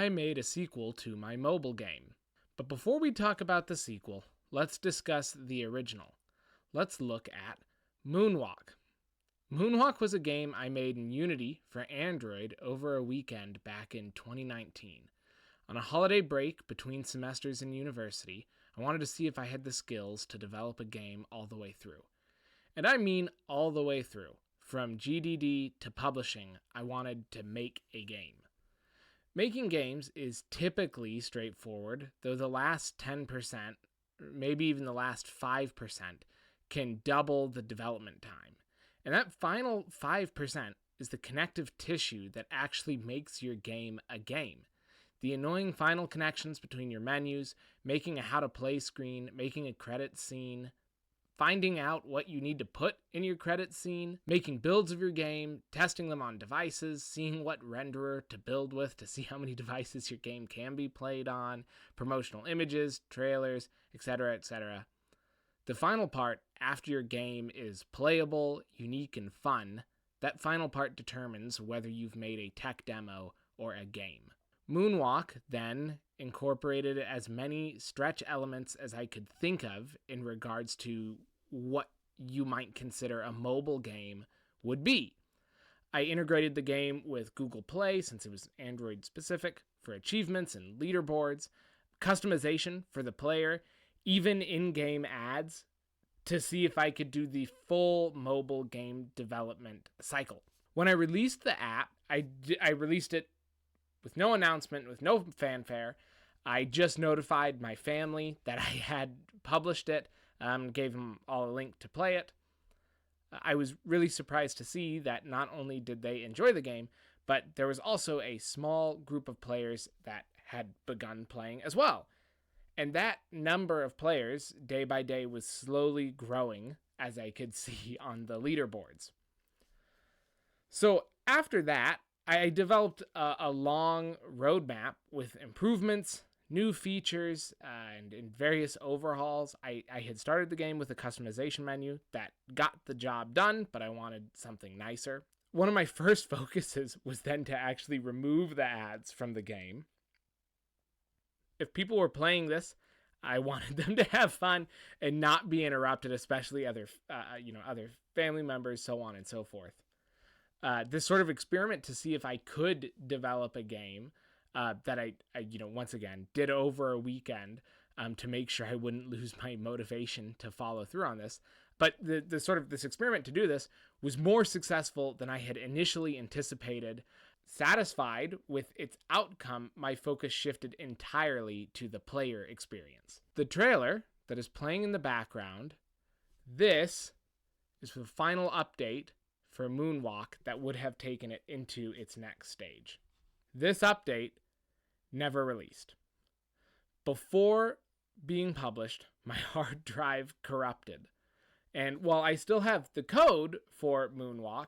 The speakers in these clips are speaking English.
I made a sequel to my mobile game. But before we talk about the sequel, let's discuss the original. Let's look at Moonwalk. Moonwalk was a game I made in Unity for Android over a weekend back in 2019. On a holiday break between semesters in university, I wanted to see if I had the skills to develop a game all the way through. And I mean all the way through. From GDD to publishing, I wanted to make a game. Making games is typically straightforward, though the last 10%, maybe even the last 5%, can double the development time. And that final 5% is the connective tissue that actually makes your game a game. The annoying final connections between your menus, making a how-to-play screen, making a credit scene, finding out what you need to put in your credit scene, making builds of your game, testing them on devices, seeing what renderer to build with to see how many devices your game can be played on, promotional images, trailers, etc., etc. The final part, after your game is playable, unique, and fun, that final part determines whether you've made a tech demo or a game. Moonwalk, then, incorporated as many stretch elements as I could think of in regards to what you might consider a mobile game would be. I integrated the game with Google Play, since it was Android specific, for achievements and leaderboards, customization for the player, even in-game ads, to see if I could do the full mobile game development cycle. When I released the app, I released it with no announcement, with no fanfare. I just notified my family that I had published it, gave them all a link to play it. I was really surprised to see that not only did they enjoy the game, but there was also a small group of players that had begun playing as well. And that number of players, day by day, was slowly growing, as I could see on the leaderboards. So after that, I developed a long roadmap with improvements, new features, and in various overhauls. I had started the game with a customization menu that got the job done, but I wanted something nicer. One of my first focuses was then to actually remove the ads from the game. If people were playing this, I wanted them to have fun and not be interrupted, especially other family members, so on and so forth. This sort of experiment to see if I could develop a game that I once again did over a weekend to make sure I wouldn't lose my motivation to follow through on this. But this experiment to do this was more successful than I had initially anticipated. Satisfied with its outcome, my focus shifted entirely to the player experience. The trailer that is playing in the background, this is the final update for Moonwalk that would have taken it into its next stage. This update never released. Before being published, my hard drive corrupted. And while I still have the code for Moonwalk,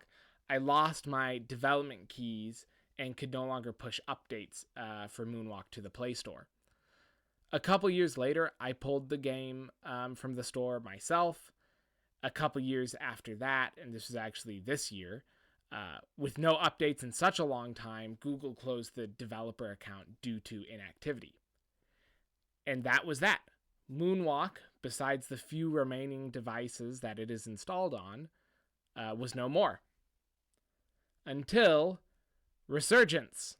I lost my development keys and could no longer push updates for Moonwalk to the Play Store. A couple years later, I pulled the game from the store myself. A couple years after that, and this was actually this year, with no updates in such a long time, Google closed the developer account due to inactivity. And that was that. Moonwalk, besides the few remaining devices that it is installed on, was no more. Until Resurgence.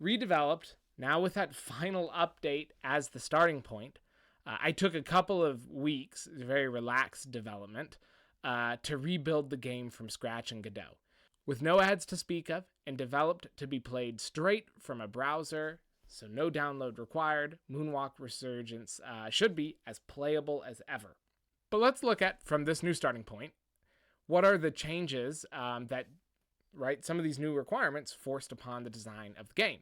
Redeveloped, now with that final update as the starting point, I took a couple of weeks, very relaxed development, to rebuild the game from scratch in Godot. With no ads to speak of, and developed to be played straight from a browser, so no download required, Moonwalk Resurgence should be as playable as ever. But let's look at, from this new starting point, what are the changes that some of these new requirements forced upon the design of the game.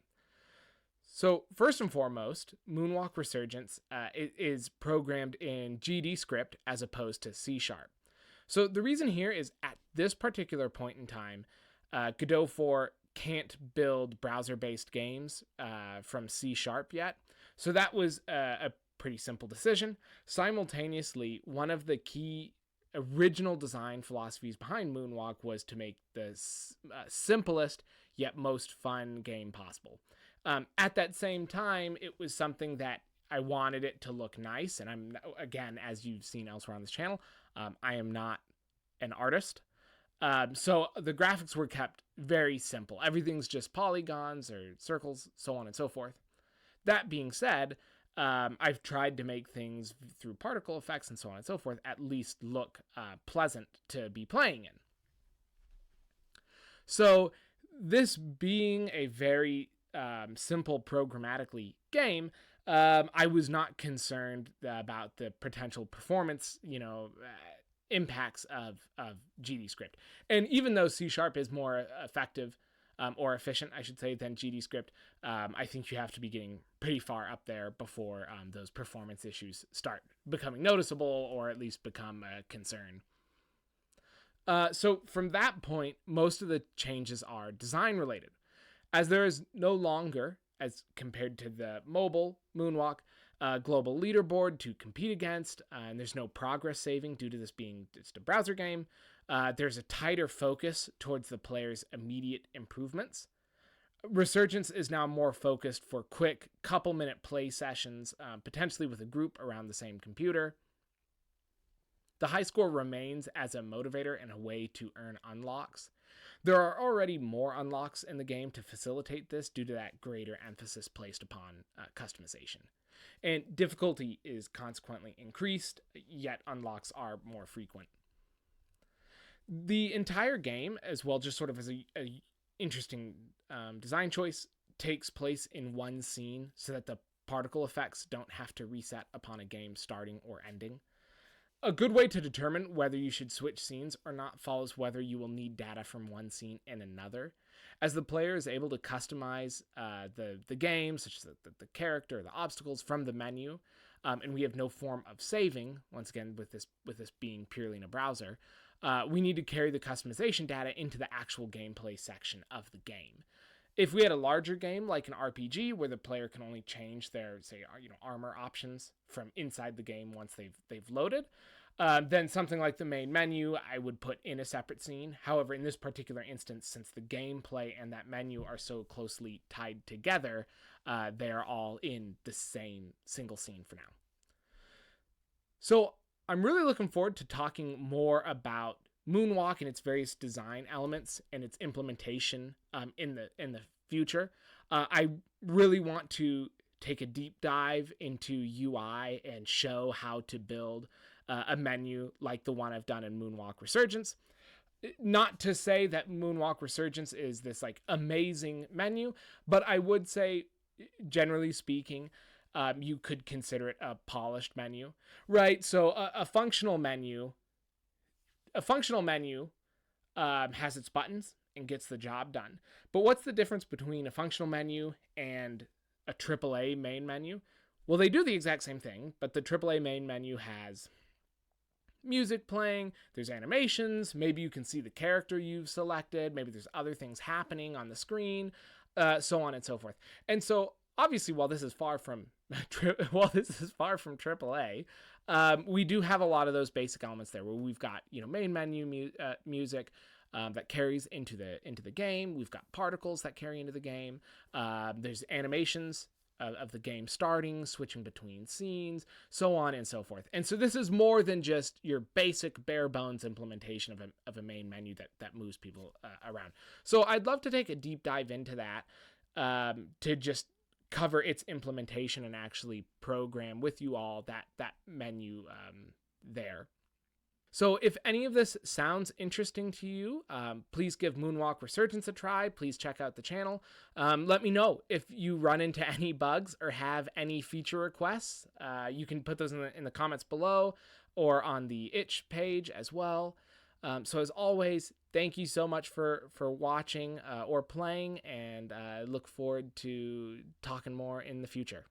So first and foremost, Moonwalk Resurgence is programmed in GD script as opposed to C#. So the reason here is at this particular point in time, Godot 4 can't build browser-based games from C# yet. So that was a pretty simple decision. Simultaneously, one of the key original design philosophies behind Moonwalk was to make the simplest yet most fun game possible. At that same time, it was something that I wanted it to look nice. And I'm, again, as you've seen elsewhere on this channel, I am not an artist. So the graphics were kept very simple. Everything's just polygons or circles, so on and so forth. That being said, I've tried to make things through particle effects and so on and so forth at least look pleasant to be playing in. So this being a very simple programmatically game, I was not concerned about the potential performance, impacts of GDScript. And even though C# is more effective or efficient, I should say, than GDScript, I think you have to be getting pretty far up there before those performance issues start becoming noticeable or at least become a concern. So from that point, most of the changes are design related, as there is no longer, as compared to the mobile Moonwalk, global leaderboard to compete against, and there's no progress saving due to this being just a browser game. There's a tighter focus towards the player's immediate improvements. Resurgence is now more focused for quick couple-minute play sessions, potentially with a group around the same computer. The high score remains as a motivator and a way to earn unlocks. There are already more unlocks in the game to facilitate this due to that greater emphasis placed upon customization. And difficulty is consequently increased, yet unlocks are more frequent. The entire game, as well, just sort of as a interesting design choice, takes place in one scene so that the particle effects don't have to reset upon a game starting or ending. A good way to determine whether you should switch scenes or not follows whether you will need data from one scene and another. As the player is able to customize the game, such as the character, the obstacles from the menu, and we have no form of saving, once again with this being purely in a browser, we need to carry the customization data into the actual gameplay section of the game. If we had a larger game like an RPG where the player can only change their, say, armor options from inside the game once they've loaded, then something like the main menu I would put in a separate scene. However, in this particular instance, since the gameplay and that menu are so closely tied together, they are all in the same single scene for now. So I'm really looking forward to talking more about Moonwalk and its various design elements and its implementation in the future. I really want to take a deep dive into UI and show how to build a menu like the one I've done in Moonwalk Resurgence. Not to say that Moonwalk Resurgence is this like amazing menu, but I would say, generally speaking, you could consider it a polished menu, right? So a functional menu has its buttons and gets the job done. But what's the difference between a functional menu and a AAA main menu? Well, they do the exact same thing, but the AAA main menu has music playing, there's animations, maybe you can see the character you've selected, maybe there's other things happening on the screen, so on and so forth. And so obviously, while this is far from AAA, we do have a lot of those basic elements there, where we've got main menu music that carries into the game. We've got particles that carry into the game. There's animations of the game starting, switching between scenes, so on and so forth. And so this is more than just your basic bare bones implementation of a main menu that moves people around. So I'd love to take a deep dive into that to just cover its implementation and actually program with you all that menu there. So if any of this sounds interesting to you, please give Moonwalk Resurgence a try. Please check out the channel. Let me know if you run into any bugs or have any feature requests. You can put those in the comments below or on the itch page as well. So as always, thank you so much for watching or playing, and I look forward to talking more in the future.